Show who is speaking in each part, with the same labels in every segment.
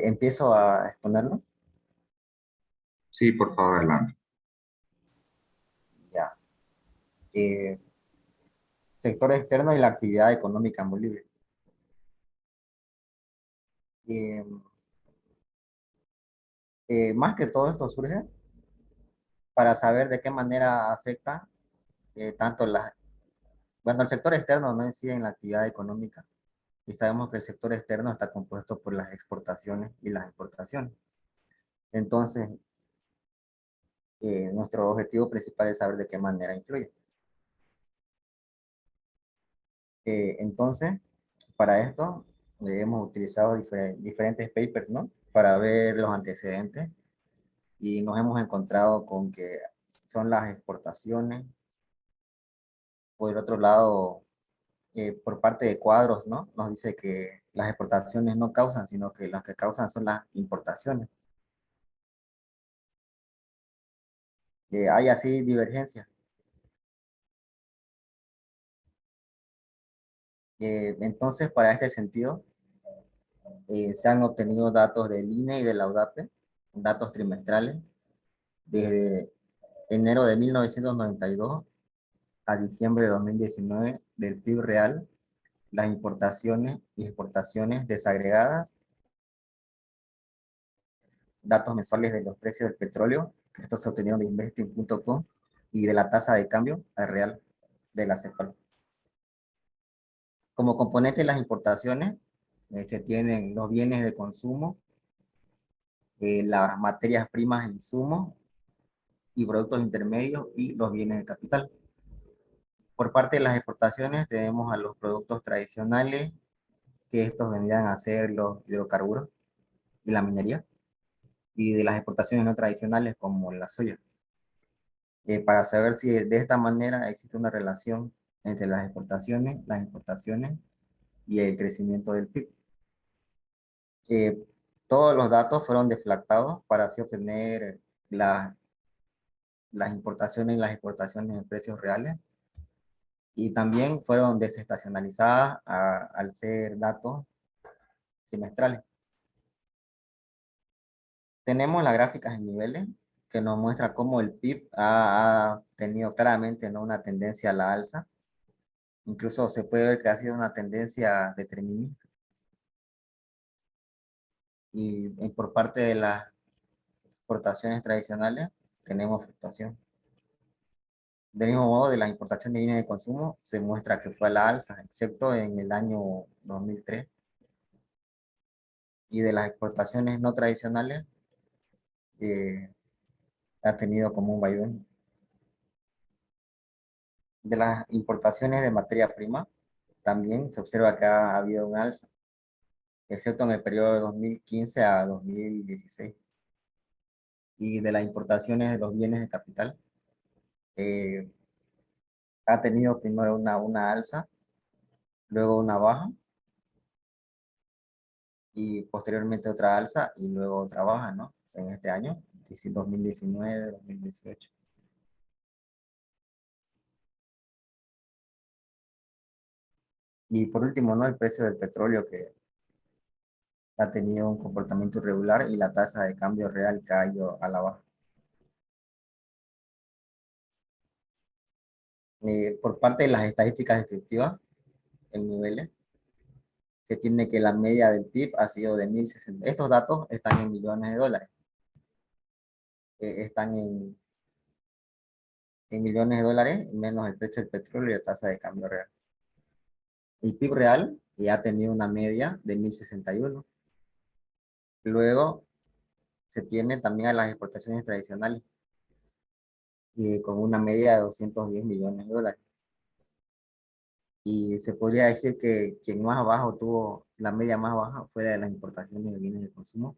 Speaker 1: Empiezo a exponerlo.
Speaker 2: Sí, por favor, adelante.
Speaker 1: Ya. Eh, Sector externo y la actividad económica en Bolivia. Eh, Más que todo esto surge para saber de qué manera afecta tanto bueno, el sector externo no incide en la actividad económica y sabemos que el sector externo está compuesto por las exportaciones y las importaciones. Entonces, nuestro objetivo principal es saber de qué manera influye. Entonces, para esto hemos utilizado diferentes papers, ¿no? Para ver los antecedentes y nos hemos encontrado con que son las exportaciones. Por el otro lado, por parte de cuadros, ¿no? Nos dice que las exportaciones no causan, sino que las que causan son las importaciones. Hay así divergencias. Entonces, para este sentido, se han obtenido datos del INE y de la UDAPE, datos trimestrales, desde enero de 1992 a diciembre de 2019 del PIB real, las importaciones y exportaciones desagregadas, datos mensuales de los precios del petróleo, que estos se obtenieron de investing.com, y de la tasa de cambio al real de la CEPAL. Como componente de las importaciones, se tienen los bienes de consumo, las materias primas e insumos y productos intermedios y los bienes de capital. Por parte de las exportaciones tenemos a los productos tradicionales, que estos vendrían a ser los hidrocarburos y la minería, y de las exportaciones no tradicionales como la soya. Para saber si de esta manera existe una relación entre las importaciones y el crecimiento del PIB. Eh, Todos los datos fueron deflactados para así obtener las importaciones y las exportaciones en precios reales, y también fueron desestacionalizadas al ser datos trimestrales. Tenemos las gráficas en niveles que nos muestra cómo el PIB ha tenido claramente, ¿no?, una tendencia a la alza. Incluso se puede ver que ha sido una tendencia determinista. Y por parte de las exportaciones tradicionales tenemos fluctuación. Del mismo modo, de las importaciones de bienes de consumo se muestra que fue a la alza, excepto en el año 2003. Y de las exportaciones no tradicionales, eh, ha tenido como un vaivén. De las importaciones de materia prima, también se observa que ha habido un alza, excepto en el periodo de 2015 a 2016. Y de las importaciones de los bienes de capital, eh, ha tenido primero una alza, luego una baja y posteriormente otra alza y luego otra baja, ¿no? En este año, 2019, 2018. Y por último, ¿no? El precio del petróleo, que ha tenido un comportamiento irregular, y la tasa de cambio real que ha ido a la baja. Por parte de las estadísticas descriptivas en niveles, se tiene que la media del PIB ha sido de 1.060. Estos datos están en millones de dólares. Están en millones de dólares menos el precio del petróleo y la tasa de cambio real. El PIB real ya ha tenido una media de 1.061. Luego se tiene también a las exportaciones tradicionales, con una media de 210 millones de dólares. Y se podría decir que quien más abajo tuvo la media más baja fue la de las importaciones de bienes de consumo,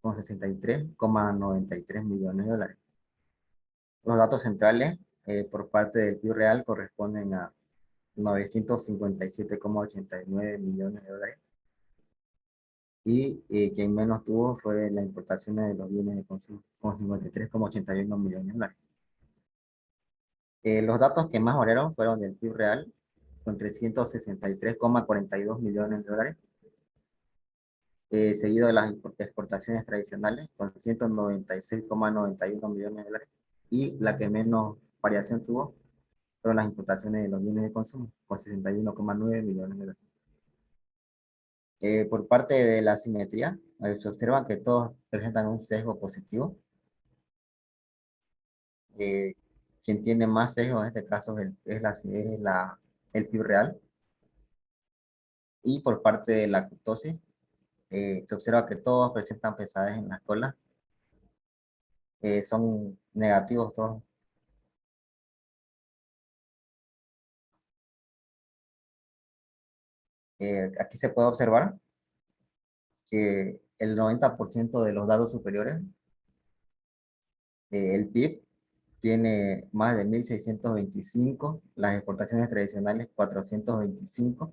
Speaker 1: con 63,93 millones de dólares. Los datos centrales, por parte del PIB real, corresponden a 957,89 millones de dólares. Y quien menos tuvo fue la importación de los bienes de consumo, con 53,81 millones de dólares. Los datos que más variaron fueron del PIB real, con 363,42 millones de dólares, seguido de las exportaciones tradicionales con 196,91 millones de dólares, y la que menos variación tuvo fueron las importaciones de los bienes de consumo con 61,9 millones de dólares. Por parte de la simetría, se observa que todos presentan un sesgo positivo. Eh, Quien tiene más sesgo en este caso el PIB real. Y por parte de la kurtosis, se observa que todos presentan pesadez en la cola, son negativos todos. Aquí se puede observar que el 90% de los datos superiores, el PIB tiene más de 1.625, las exportaciones tradicionales 425,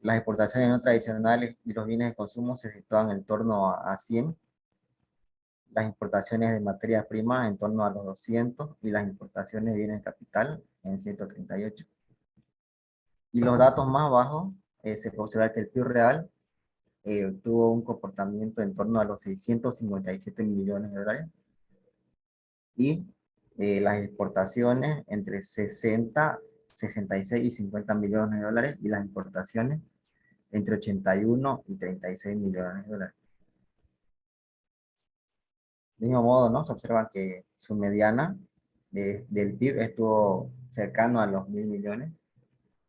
Speaker 1: las exportaciones no tradicionales y los bienes de consumo se sitúan en torno a 100, las importaciones de materias primas en torno a los 200 y las importaciones de bienes de capital en 138. Y los datos más bajos, se puede observar que el PIB real tuvo un comportamiento en torno a los 657 millones de dólares, y las exportaciones entre 60, 66 y 50 millones de dólares, y las importaciones entre 81 y 36 millones de dólares. De mismo modo, ¿no? Se observa que su mediana del PIB estuvo cercano a los 1.000 millones,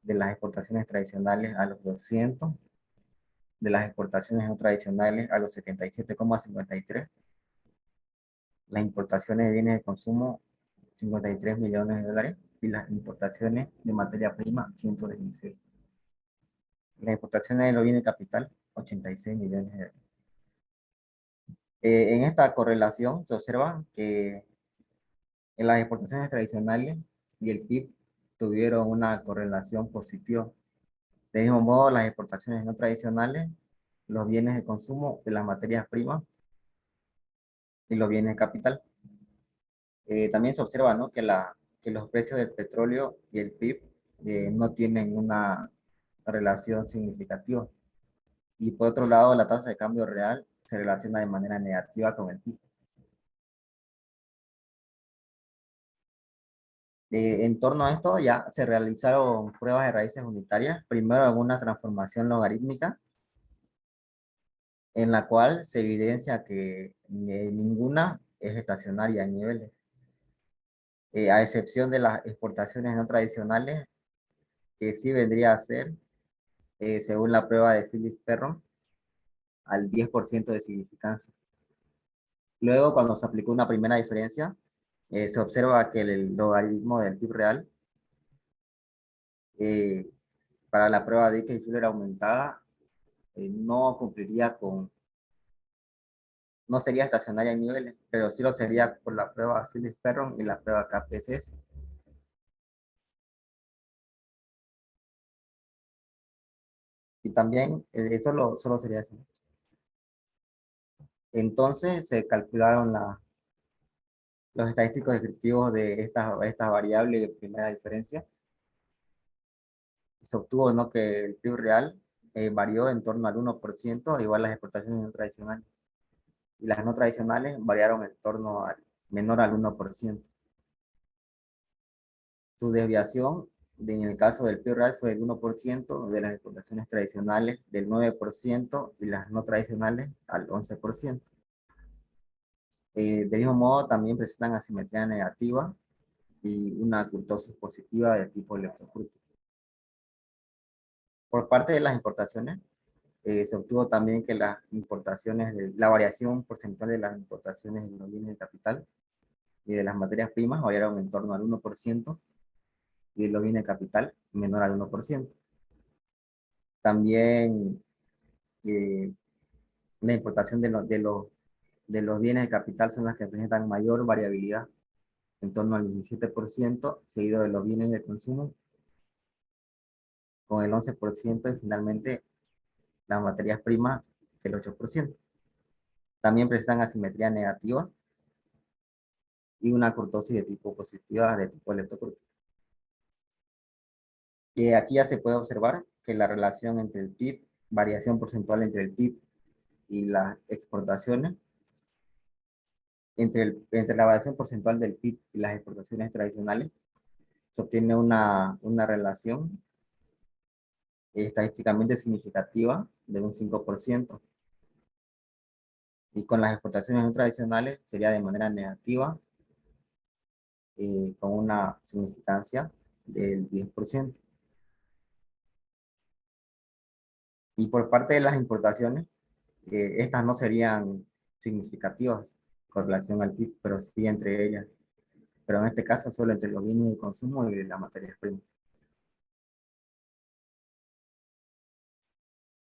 Speaker 1: de las exportaciones tradicionales a los 200, de las exportaciones no tradicionales a los 77,53, las importaciones de bienes de consumo 53 millones de dólares, y las importaciones de materia prima 116. Las exportaciones de los bienes de capital 86 millones de dólares. En esta correlación se observa que en las exportaciones tradicionales y el PIB tuvieron una correlación positiva. De mismo modo, las exportaciones no tradicionales, los bienes de consumo de las materias primas y los bienes de capital. También se observa, ¿no? Que los precios del petróleo y el PIB no tienen una relación significativa. Y por otro lado, la tasa de cambio real se relaciona de manera negativa con el PIB. En torno a esto ya se realizaron pruebas de raíces unitarias, primero en una transformación logarítmica, en la cual se evidencia que ninguna es estacionaria en niveles, a excepción de las exportaciones no tradicionales, que sí vendría a ser, según la prueba de Phillips Perron, al 10% de significancia. Luego, cuando se aplicó una primera diferencia, se observa que el logaritmo del PIB real, eh, para la prueba de que Fuller aumentada, no cumpliría no sería estacionaria en niveles, pero sí lo sería por la prueba Phillips Perron y la prueba KPSS. Y también, solo sería eso. Entonces se calcularon los estadísticos descriptivos de esta variable de primera diferencia. Se obtuvo, ¿no? Que el PIB real varió en torno al 1%, igual las exportaciones no tradicionales. Y las no tradicionales variaron en torno al menor al 1%. Su desviación en el caso del PIB real fue del 1%, de las exportaciones tradicionales del 9% y las no tradicionales al 11%. Del mismo modo, también presentan asimetría negativa y una kurtosis positiva de tipo electrofruto. Por parte de las importaciones, se obtuvo también que la variación porcentual de las importaciones de los bienes de capital y de las materias primas variaron en torno al 1%, y de los bienes de capital menor al 1%. También eh, la importación de los bienes de capital son las que presentan mayor variabilidad, en torno al 17%, seguido de los bienes de consumo con el 11%, y finalmente las materias primas el 8%. También presentan asimetría negativa y una kurtosis de tipo positiva de tipo leptokurtosis. Aquí ya se puede observar que la relación entre el PIB, variación porcentual entre el PIB y las exportaciones, entre la variación porcentual del PIB y las exportaciones tradicionales, se obtiene una relación estadísticamente significativa de un 5%, y con las exportaciones no tradicionales sería de manera negativa, con una significancia del 10%. Y por parte de las importaciones, estas no serían significativas con relación al PIB, pero sí entre ellas. Pero en este caso solo entre los bienes de consumo y las materias primas.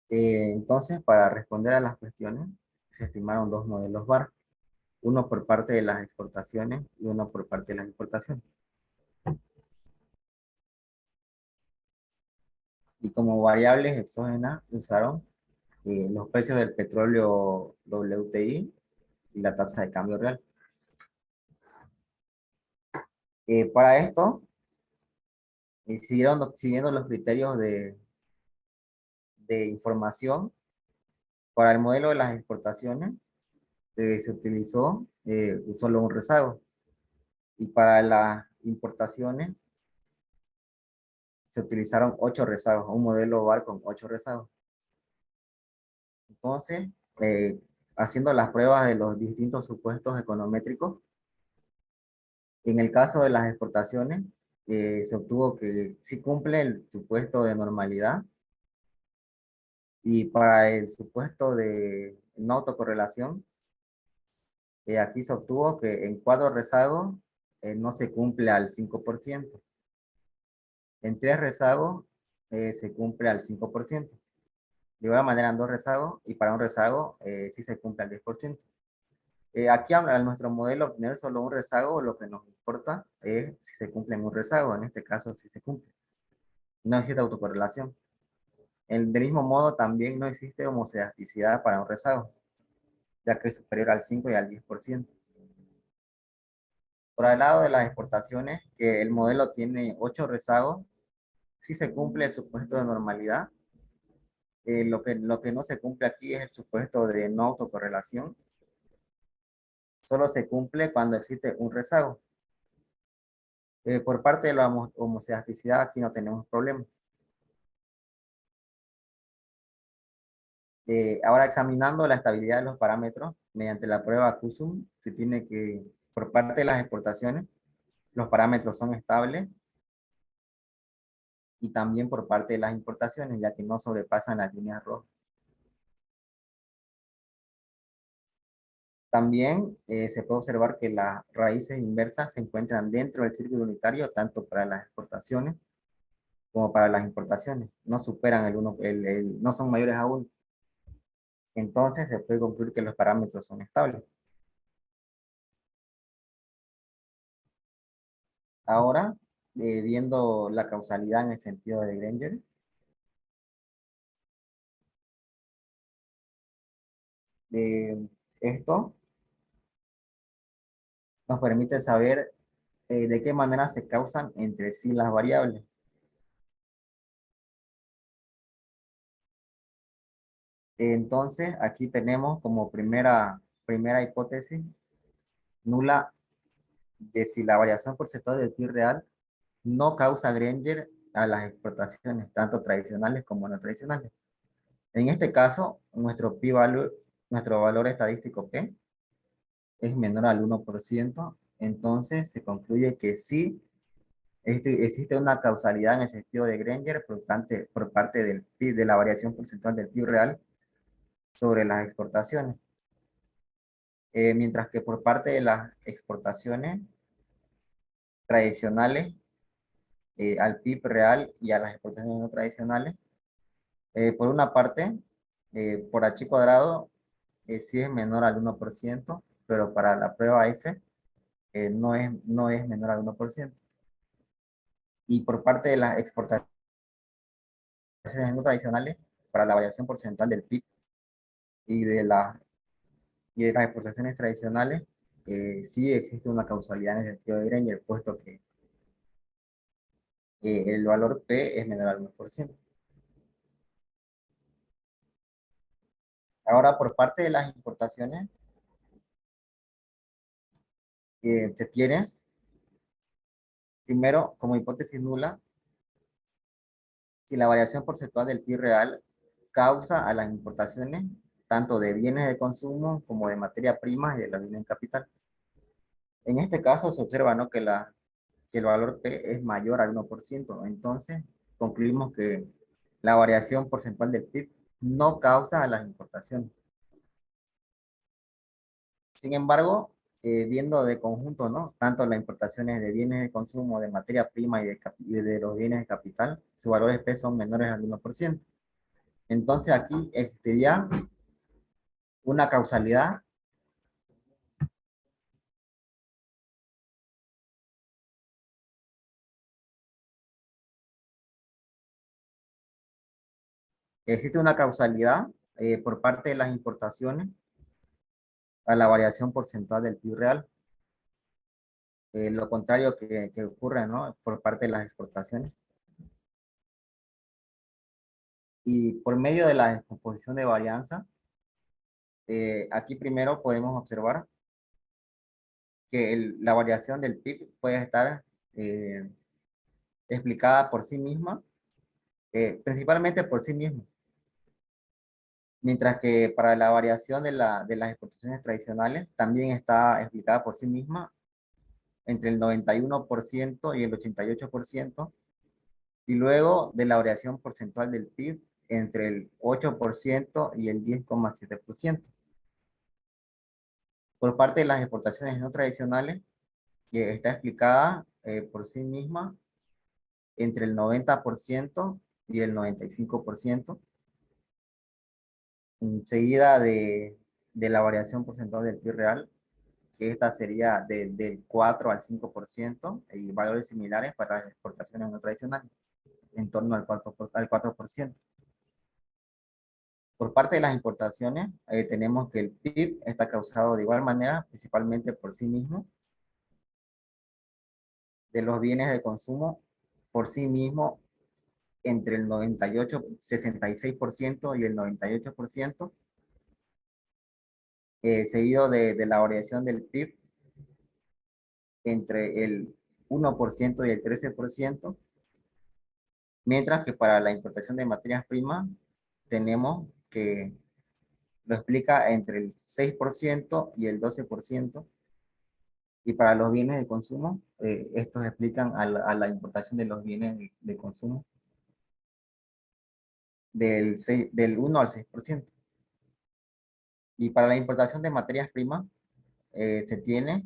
Speaker 1: Entonces, para responder a las cuestiones, se estimaron dos modelos VAR, uno por parte de las exportaciones y uno por parte de las importaciones. Y como variables exógenas usaron los precios del petróleo WTI y la tasa de cambio real. Para esto, siguiendo los criterios de información, para el modelo de las exportaciones se utilizó solo un rezago, y para las importaciones se utilizaron 8 rezagos, un modelo VAR con 8 rezagos. Entonces, eh, haciendo las pruebas de los distintos supuestos econométricos, en el caso de las exportaciones, se obtuvo que sí cumple el supuesto de normalidad, y para el supuesto de no autocorrelación, aquí se obtuvo que en 4 rezagos no se cumple al 5%, en 3 rezagos se cumple al 5%, de igual manera en 2 rezagos, y para un rezago sí se cumple al 10%. Aquí en nuestro modelo obtener solo un rezago, lo que nos importa es si se cumple en un rezago, en este caso si se cumple. No existe autocorrelación. Del mismo modo, también no existe homocedasticidad para un rezago, ya que es superior al 5 y al 10%. Por el lado de las exportaciones, que el modelo tiene 8 rezagos, sí se cumple el supuesto de normalidad. Lo que no se cumple aquí es el supuesto de no autocorrelación. Solo se cumple cuando existe un rezago. Por parte de la homocedasticidad, aquí no tenemos problema. Ahora, examinando la estabilidad de los parámetros mediante la prueba CUSUM, se tiene que, por parte de las exportaciones, los parámetros son estables, y también por parte de las importaciones, ya que no sobrepasan las líneas rojas. También se puede observar que las raíces inversas se encuentran dentro del círculo unitario, tanto para las exportaciones como para las importaciones. No superan no son mayores a 1. Entonces se puede concluir que los parámetros son estables. Ahora, viendo la causalidad en el sentido de Granger, eh, esto nos permite saber de qué manera se causan entre sí las variables. Entonces, aquí tenemos como primera hipótesis nula de si la variación porcentual del PIB real no causa Granger a las exportaciones, tanto tradicionales como no tradicionales. En este caso, nuestro valor estadístico P es menor al 1%, entonces se concluye que sí existe una causalidad en el sentido de Granger por parte del PIB, de la variación porcentual del PIB real sobre las exportaciones. Mientras que por parte de las exportaciones tradicionales, al PIB real y a las exportaciones no tradicionales, por una parte, por H cuadrado, sí es menor al 1%, pero para la prueba F no es menor al 1%. Y por parte de las exportaciones no tradicionales, para la variación porcentual del PIB y de las exportaciones tradicionales, sí existe una causalidad en el sentido de Granger, puesto que el valor P es menor al 1%. Ahora, por parte de las importaciones, se tiene, primero, como hipótesis nula, si la variación porcentual del PIB real causa a las importaciones tanto de bienes de consumo como de materia prima y de los bienes de capital. En este caso se observa, ¿no?, que el valor P es mayor al 1%. Entonces, concluimos que la variación porcentual del PIB no causa a las importaciones. Sin embargo, viendo de conjunto, ¿no?, tanto las importaciones de bienes de consumo, de materia prima y de los bienes de capital, sus valores P son menores al 1%. Entonces, aquí existiría una causalidad. Existe una causalidad por parte de las importaciones a la variación porcentual del PIB real. Lo contrario que ocurre, ¿no?, por parte de las exportaciones. Y por medio de la descomposición de varianza, aquí primero podemos observar que la variación del PIB puede estar eh, explicada por sí misma, principalmente por sí misma, mientras que para la variación de las exportaciones tradicionales también está explicada por sí misma entre el 91% y el 88%, y luego de la variación porcentual del PIB entre el 8% y el 10,7%. Por parte de las exportaciones no tradicionales, que está explicada por sí misma entre el 90% y el 95%, seguida de la variación porcentual del PIB real, que esta sería del 4 al 5%, y valores similares para las exportaciones no tradicionales, en torno al 4%. Por parte de las importaciones, tenemos que el PIB está causado de igual manera, principalmente por sí mismo, de los bienes de consumo por sí mismo entre el 98, 66% y el 98%, seguido de la variación del PIB entre el 1% y el 13%, mientras que para la importación de materias primas tenemos que lo explica entre el 6% y el 12%, y para los bienes de consumo, estos explican a la importación de los bienes de consumo del 1 al 6%. Y para la importación de materias primas, se tiene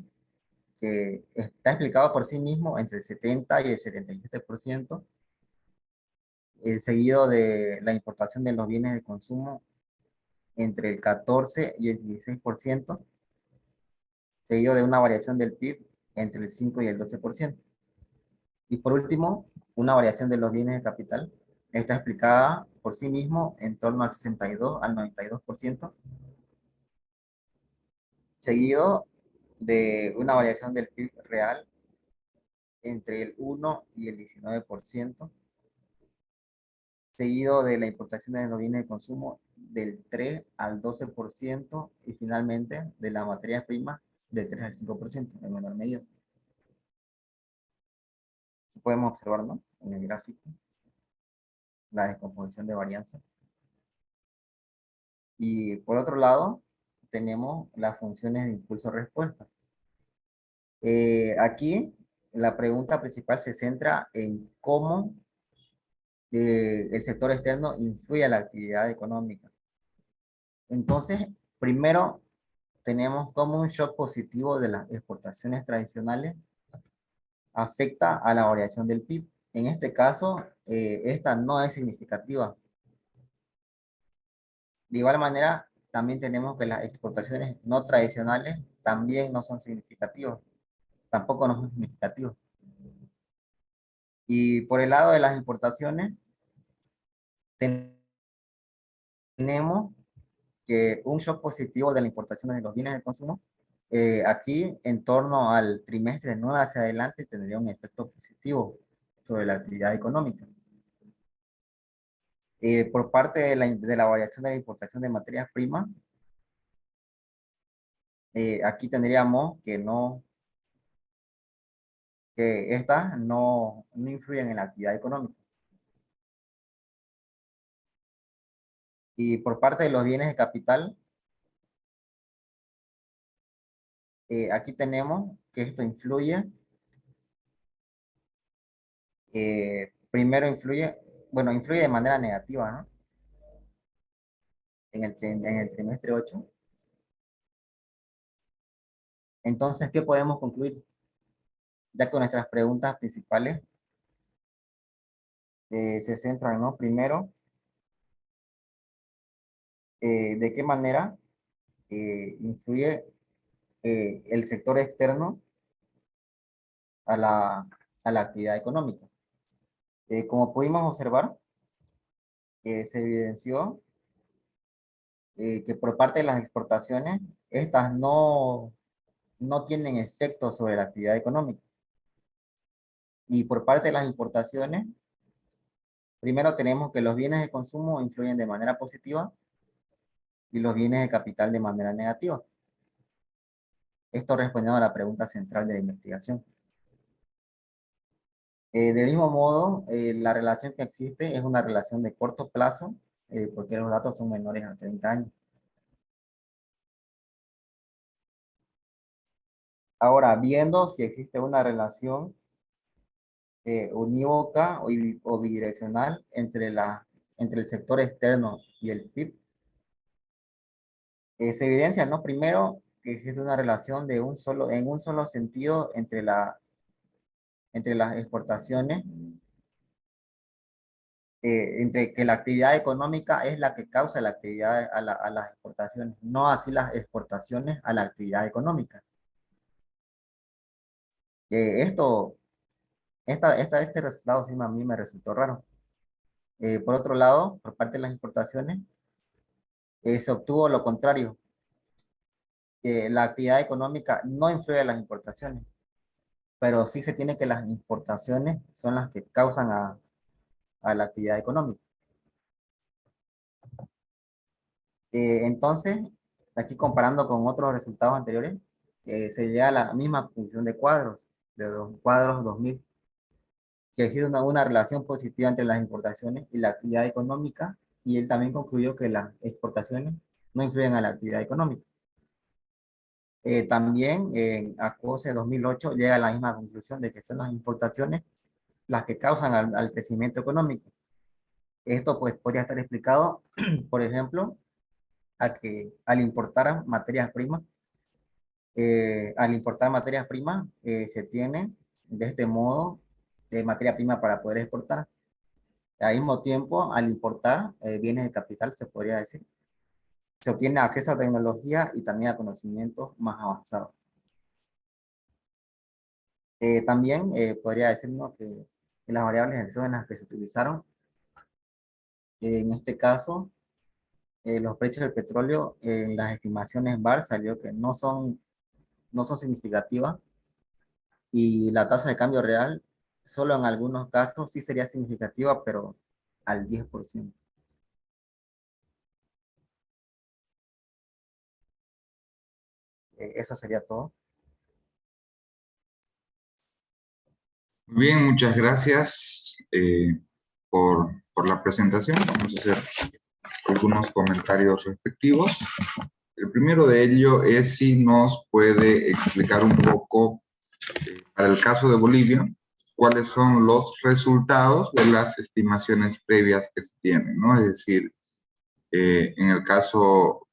Speaker 1: que está explicado por sí mismo entre el 70 y el 77%, seguido de la importación de los bienes de consumo entre el 14 y el 16%, seguido de una variación del PIB entre el 5 y el 12%. Y por último, una variación de los bienes de capital está explicada por sí mismo en torno al 62 al 92%, seguido de una variación del PIB real entre el 1 y el 19%, seguido de la importación de los bienes de consumo del 3 al 12%, y finalmente de la materia prima del 3 al 5% en menor medida. Podemos observar, ¿no?, en el gráfico la descomposición de varianza. Y por otro lado, tenemos las funciones de impulso-respuesta. Aquí la pregunta principal se centra en cómo el sector externo influye a la actividad económica. Entonces, primero tenemos cómo un shock positivo de las exportaciones tradicionales afecta a la variación del PIB. En este caso, esta no es significativa. De igual manera, también tenemos que las exportaciones no tradicionales también no son significativas, tampoco no son significativas. Y por el lado de las importaciones, tenemos que un shock positivo de las importaciones de los bienes de consumo, aquí en torno al trimestre 9 hacia adelante tendría un efecto positivo sobre la actividad económica. Por parte de la variación de la importación de materias primas, aquí tendríamos que no, que estas no influyen en la actividad económica. Y por parte de los bienes de capital, aquí tenemos que esto influye, primero influye, bueno, influye de manera negativa, ¿no? En el trimestre 8. Entonces, ¿qué podemos concluir? Ya que nuestras preguntas principales se centran, ¿no? Primero, ¿de qué manera influye el sector externo a a la actividad económica? Como pudimos observar, se evidenció que por parte de las exportaciones, estas no tienen efecto sobre la actividad económica. Y por parte de las importaciones, primero tenemos que los bienes de consumo influyen de manera positiva y los bienes de capital de manera negativa. Esto respondiendo a la pregunta central de la investigación. Del mismo modo, la relación que existe es una relación de corto plazo, porque los datos son menores a 30 años. Ahora, viendo si existe una relación unívoca o bidireccional entre el sector externo y el PIB, se evidencia, ¿no? Primero, que existe una relación en un solo sentido entre las exportaciones, entre que la actividad económica es la que causa la actividad a las exportaciones, no así las exportaciones a la actividad económica. Esto, este resultado sí a mí me resultó raro. Por otro lado, por parte de las importaciones, se obtuvo lo contrario, que la actividad económica no influye en las importaciones, pero sí se tiene que las importaciones son las que causan a la actividad económica. Entonces, aquí comparando con otros resultados anteriores, se llega a la misma función de cuadros, de los cuadros 2000, que existe una relación positiva entre las importaciones y la actividad económica, y él también concluyó que las exportaciones no influyen a la actividad económica. También en ACOSE 2008 llega a la misma conclusión de que son las importaciones las que causan al crecimiento económico. Esto pues podría estar explicado, por ejemplo, a que al importar materias primas, se tiene de este modo materia prima para poder exportar. Al mismo tiempo, al importar bienes de capital, se podría decir, se obtiene acceso a tecnología y también a conocimientos más avanzados. También podría decirnos que las variables exógenas que se utilizaron, en este caso, los precios del petróleo, en las estimaciones VAR salió que no son significativas, y la tasa de cambio real, solo en algunos casos sí sería significativa, pero al 10%. Eso sería todo.
Speaker 2: Muy bien, muchas gracias por la presentación. Vamos a hacer algunos comentarios respectivos. El primero de ello es si nos puede explicar un poco, para el caso de Bolivia, cuáles son los resultados de las estimaciones previas que se tienen, ¿no? Es decir, en el caso,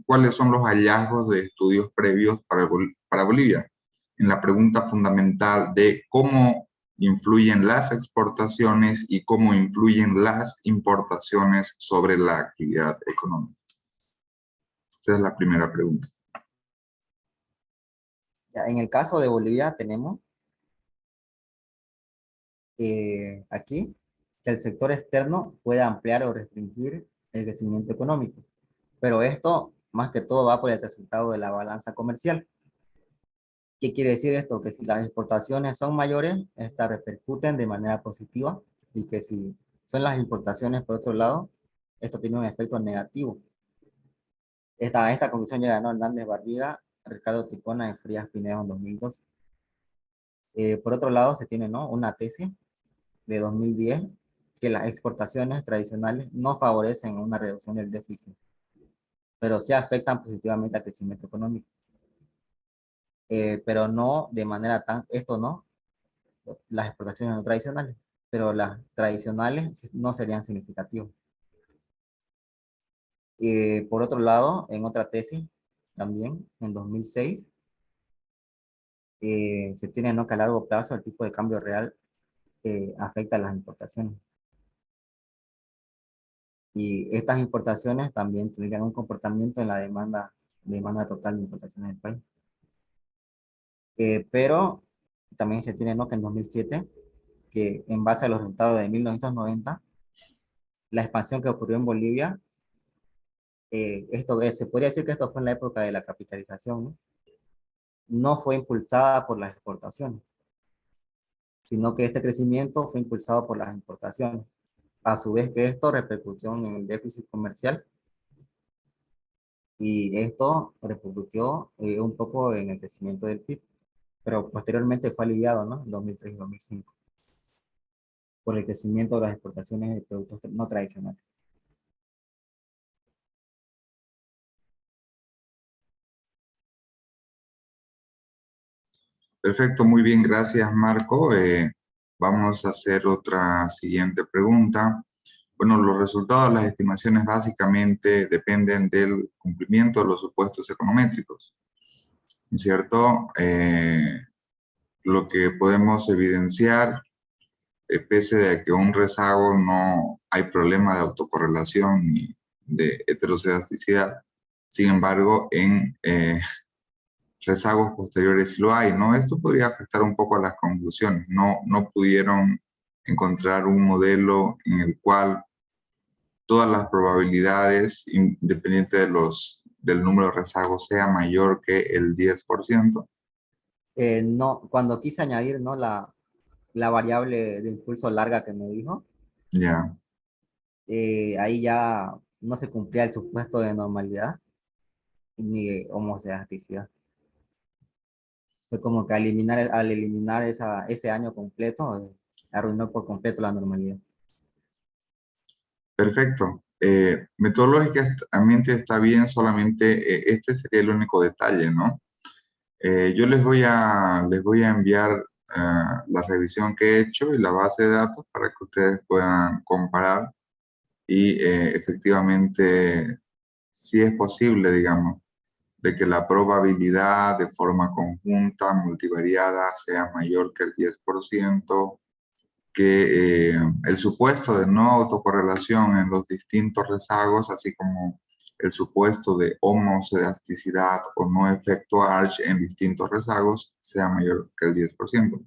Speaker 2: ¿cuáles son los hallazgos de estudios previos para Bolivia? En la pregunta fundamental de cómo influyen las exportaciones y cómo influyen las importaciones sobre la actividad económica. Esa es la primera pregunta.
Speaker 1: Ya, en el caso de Bolivia tenemos aquí que el sector externo puede ampliar o restringir el crecimiento económico, pero esto más que todo va por el resultado de la balanza comercial. ¿Qué quiere decir esto? Que si las exportaciones son mayores, estas repercuten de manera positiva, y que si son las importaciones, por otro lado, esto tiene un efecto negativo. Esta conclusión llega, ¿no? Hernández Barriga, Ricardo Ticona y Frías Pinedo en 2012. Por otro lado, se tiene, ¿no?, una tesis de 2010 que las exportaciones tradicionales no favorecen una reducción del déficit, pero sí afectan positivamente al crecimiento económico. Pero no de manera tan, esto no, las exportaciones no tradicionales, pero las tradicionales no serían significativas. Por otro lado, en otra tesis, también en 2006, se tiene, ¿no?, que a largo plazo el tipo de cambio real afecta a las importaciones. Y estas importaciones también tendrían un comportamiento en la demanda total de importaciones del país. Pero también se tiene, ¿no?, que en 2007, que en base a los resultados de 1990, la expansión que ocurrió en Bolivia, se podría decir que esto fue en la época de la capitalización, ¿no? No fue impulsada por las exportaciones, sino que este crecimiento fue impulsado por las importaciones. A su vez que esto repercutió en el déficit comercial y esto repercutió un poco en el crecimiento del PIB, pero posteriormente fue aliviado, ¿no?, en 2003 y 2005 por el crecimiento de las exportaciones de productos no tradicionales.
Speaker 2: Perfecto, muy bien, gracias Marco. Vamos a hacer otra siguiente pregunta. Bueno, los resultados de las estimaciones básicamente dependen del cumplimiento de los supuestos econométricos, ¿no es cierto? Lo que podemos evidenciar, pese a que un rezago no hay problema de autocorrelación ni de heterocedasticidad, sin embargo, en rezagos posteriores sí lo hay, ¿no? Esto podría afectar un poco a las conclusiones. No pudieron encontrar un modelo en el cual todas las probabilidades, independiente del número de rezagos, sea mayor que el 10%.
Speaker 1: No, cuando quise añadir, ¿no?, la variable de impulso larga que me dijo,
Speaker 2: Ya,
Speaker 1: ahí ya no se cumplía el supuesto de normalidad ni de homocedasticidad. Fue como que al eliminar ese año completo, arruinó por completo la normalidad.
Speaker 2: perfecto. Metodológicamente está bien, solamente este sería el único detalle, ¿no? Yo les voy a enviar la revisión que he hecho y la base de datos para que ustedes puedan comparar y efectivamente, si es posible, digamos, de que la probabilidad de forma conjunta multivariada sea mayor que el 10%, que el supuesto de no autocorrelación en los distintos rezagos, así como el supuesto de homocedasticidad o no efecto Arch en distintos rezagos, sea mayor que el 10%.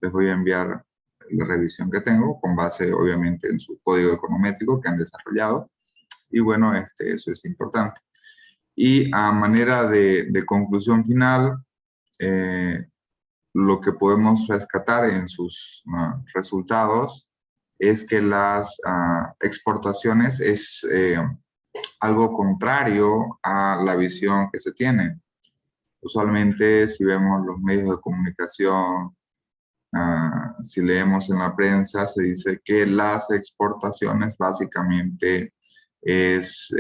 Speaker 2: Les voy a enviar la revisión que tengo con base, obviamente, en su código econométrico que han desarrollado. Y bueno, eso es importante. Y a manera de conclusión final, lo que podemos rescatar en sus resultados es que las exportaciones es algo contrario a la visión que se tiene. Usualmente, si vemos los medios de comunicación, si leemos en la prensa, se dice que las exportaciones básicamente es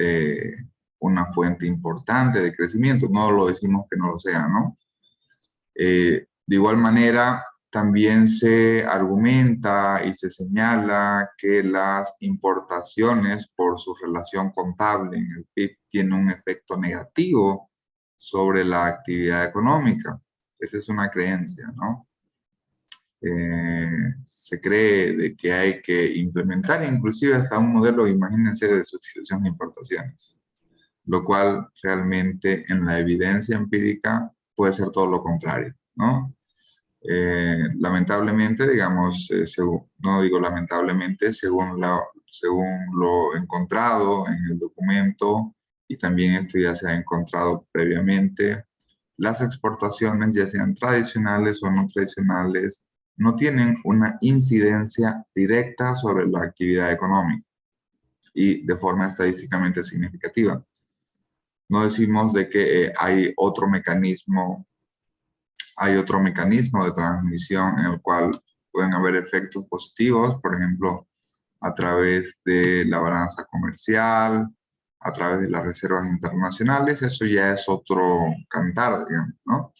Speaker 2: una fuente importante de crecimiento. No lo decimos que no lo sea, ¿no? De igual manera, también se argumenta y se señala que las importaciones, por su relación contable en el PIB, tienen un efecto negativo sobre la actividad económica. Esa es una creencia, ¿no? Se cree de que hay que implementar inclusive hasta un modelo, imagínense, de sustitución de importaciones, lo cual realmente en la evidencia empírica puede ser todo lo contrario, ¿no? Lamentablemente, digamos, no digo lamentablemente, según lo encontrado en el documento, y también esto ya se ha encontrado previamente, las exportaciones, ya sean tradicionales o no tradicionales, no tienen una incidencia directa sobre la actividad económica y de forma estadísticamente significativa. No decimos de que hay otro mecanismo de transmisión en el cual pueden haber efectos positivos, por ejemplo, a través de la balanza comercial, a través de las reservas internacionales. Eso ya es otro cantar, digamos, ¿no?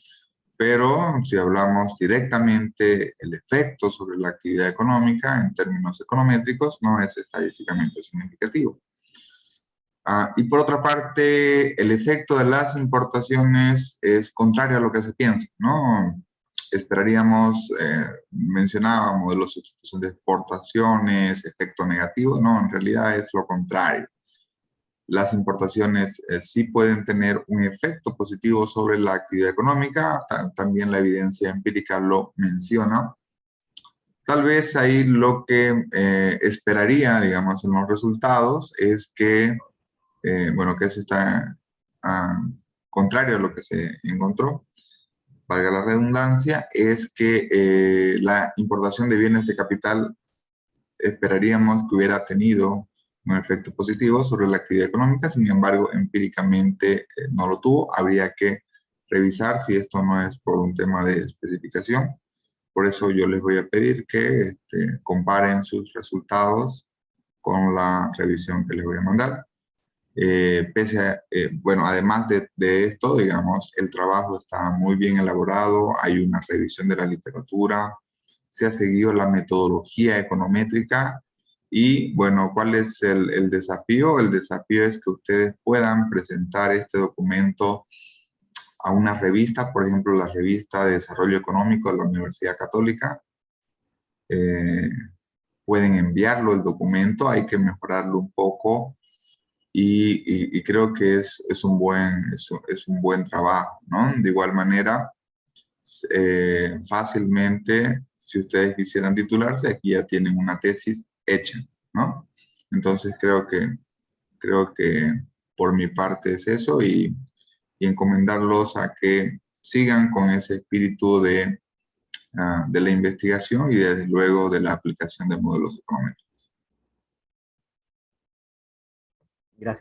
Speaker 2: Pero si hablamos directamente el efecto sobre la actividad económica en términos econométricos, no es estadísticamente significativo. Y por otra parte, el efecto de las importaciones es contrario a lo que se piensa, ¿no? Esperaríamos, mencionábamos de la sustitución de exportaciones, efecto negativo, no, en realidad es lo contrario. Las importaciones sí pueden tener un efecto positivo sobre la actividad económica, también la evidencia empírica lo menciona. Tal vez ahí lo que esperaría, digamos, en los resultados es que, bueno, que eso está contrario a lo que se encontró, valga la redundancia, es que la importación de bienes de capital esperaríamos que hubiera tenido un efecto positivo sobre la actividad económica, sin embargo, empíricamente no lo tuvo. Habría que revisar si esto no es por un tema de especificación. Por eso yo les voy a pedir que comparen sus resultados con la revisión que les voy a mandar. Bueno, además de esto, digamos, el trabajo está muy bien elaborado, hay una revisión de la literatura, se ha seguido la metodología econométrica y, bueno, ¿cuál es el desafío? El desafío es que ustedes puedan presentar este documento a una revista, por ejemplo, la revista de Desarrollo Económico de la Universidad Católica. Pueden enviarlo el documento, hay que mejorarlo un poco y creo que es un buen trabajo, ¿no? De igual manera, fácilmente, si ustedes quisieran titularse, aquí ya tienen una tesis hecha, ¿no? Entonces creo que por mi parte es eso y encomendarlos a que sigan con ese espíritu de la investigación y desde luego de la aplicación de modelos económicos.